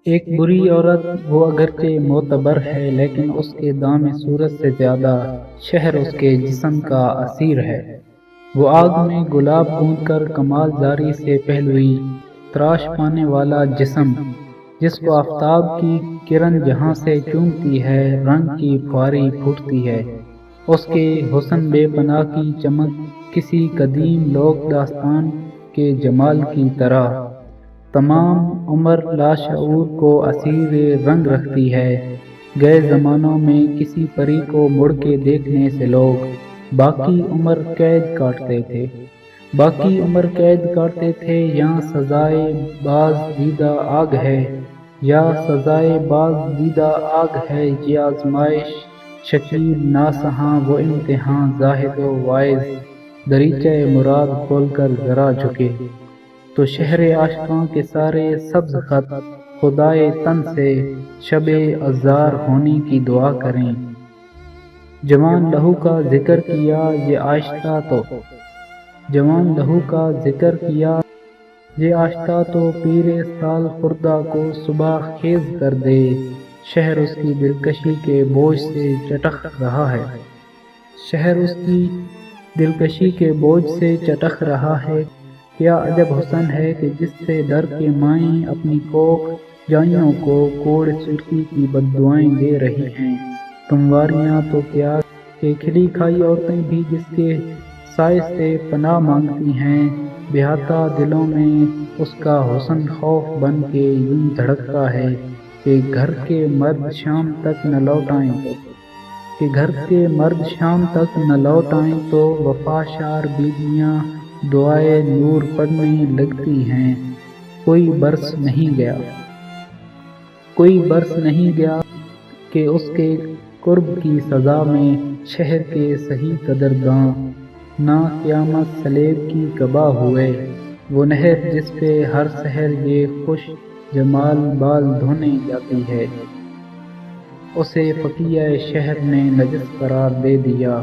ایک بری عورت وہ اگرچہ معتبر ہے لیکن اس کے دام صورت سے زیادہ شہر اس کے جسم کا اسیر ہے۔ وہ آگ میں گلاب بوند کر کمال زاری سے پہلوی تراش پانے والا جسم، جس کو آفتاب کی کرن جہاں سے چومتی ہے رنگ کی پھواری پھوٹتی ہے۔ اس کے حسن بے پناہ کی چمک کسی قدیم لوک داستان کے جمال کی طرح تمام عمر لاشعور کو اسیر رنگ رکھتی ہے۔ گئے زمانوں میں کسی پری کو مڑ کے دیکھنے سے لوگ باقی عمر قید کاٹتے تھے یا سزائے باز دیدہ آگ ہے، یہ آزمائش شکیل ناسہاں وہ امتحاں زاہد و واعظ دریچہ مراد کھول کر ذرا جھکے تو شہر عاشقاں کے سارے سبز خط خدائے تن سے شب عذار ہونے کی دعا کریں۔ جوان لہو کا ذکر کیا یہ آشتا تو پیر سال خردہ کو صبح خیز کر دے، شہر اس کی دلکشی کے بوجھ سے چٹخ رہا ہے۔ کیا عجب حسن ہے کہ جس سے ڈر کے مائیں اپنی کوکھ جائیوں کو کوڑ سرخی کی بددعائیں دے رہی ہیں۔ تمواریاں تو کیا کہ کھلی کھائی عورتیں بھی جس کے سائے سے پناہ مانگتی ہیں۔ بیہاتہ دلوں میں اس کا حسن خوف بن کے یوں دھڑکتا ہے کہ گھر کے مرد شام تک نہ لوٹ آئیں تو وفا شار بیویاں دعائے نور پڑھنے لگتی ہیں۔ کوئی برس نہیں گیا کہ اس کے قرب کی سزا میں شہر کے صحیح قدرداں نہ قیامت صلیب کی قبا ہوئے۔ وہ نہر جس پہ ہر سحر یہ خوش جمال بال دھونے جاتی ہے، اسے فقیہ شہر نے نجس قرار دے دیا۔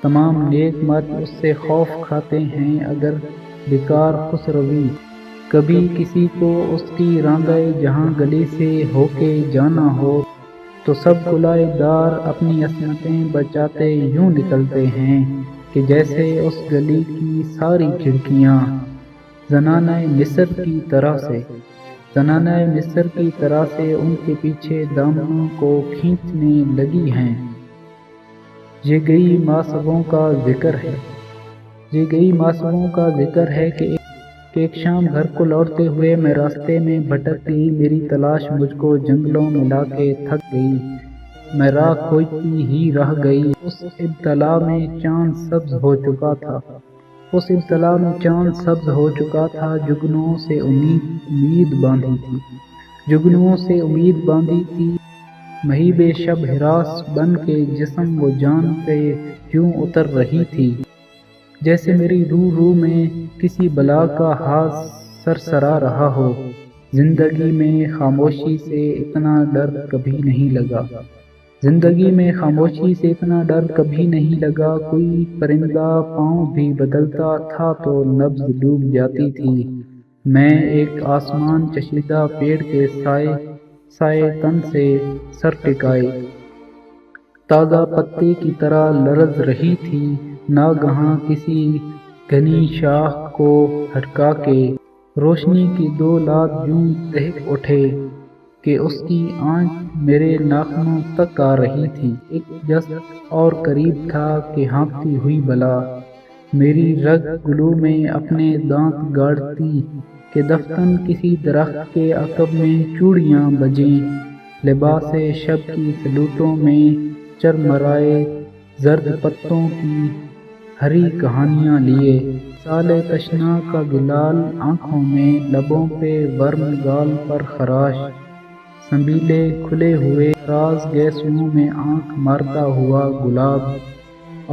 تمام نیک مرد اس سے خوف کھاتے ہیں۔ اگر بیکار خسروی کبھی کسی کو اس کی راندہ جہاں گلی سے ہو کے جانا ہو تو سب گلائے دار اپنی عصمتیں بچاتے یوں نکلتے ہیں کہ جیسے اس گلی کی ساری کھڑکیاں زنانہ مصر کی طرح سے ان کے پیچھے دامنوں کو کھینچنے لگی ہیں۔ یہ گئی ماسووں کا ذکر ہے کہ ایک شام گھر کو لوٹتے ہوئے میں راستے میں بھٹک گئی۔ میری تلاش مجھ کو جنگلوں میں لا کے تھک گئی۔ میں راہ کھوجتی ہی رہ گئی۔ اس ابتلا میں چاند سبز ہو چکا تھا، جگنوں سے امید باندھی تھی۔ مہیب شب ہراس بن کے جسم و جان پہ یوں اتر رہی تھی جیسے میری روح میں کسی بلا کا ہاتھ سرسرا رہا ہو۔ زندگی میں خاموشی سے اتنا ڈر کبھی نہیں لگا۔ کوئی پرندہ پاؤں بھی بدلتا تھا تو نبض ڈوب جاتی تھی۔ میں ایک آسمان چشیدہ پیڑ کے سائے تن سے سر ٹکائے تازہ پتے کی طرح لرز رہی تھی۔ ناگہاں کسی گھنی شاخ کو ہٹکا کے روشنی کی دو لعل یوں دہک اٹھے کہ اس کی آنچ میرے ناخنوں تک آ رہی تھی۔ ایک جست اور قریب تھا کہ ہانپتی ہوئی بلا میری رگ گلو میں اپنے دانت گاڑتی کہ دفتن کسی درخت کے عقب میں چوڑیاں بجیں۔ لباس شب کی سلوٹوں میں چرمرائے زرد پتوں کی ہری کہانیاں لیے، سال تشنا کا گلال آنکھوں میں، لبوں پہ ورم گال پر خراش، سنبیلے کھلے ہوئے راز گیسوؤں میں آنکھ مارتا ہوا گلاب،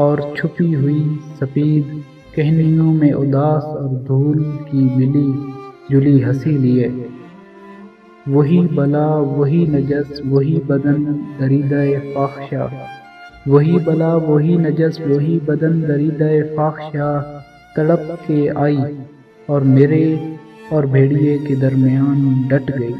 اور چھپی ہوئی سفید کہنیوں میں اداس اور دھول کی ملی جلی ہنسی لیے۔ وہی بلا وہی نجس وہی بدن دریدہ فاحشہ تڑپ کے آئی اور میرے اور بھیڑیے کے درمیان ڈٹ گئی۔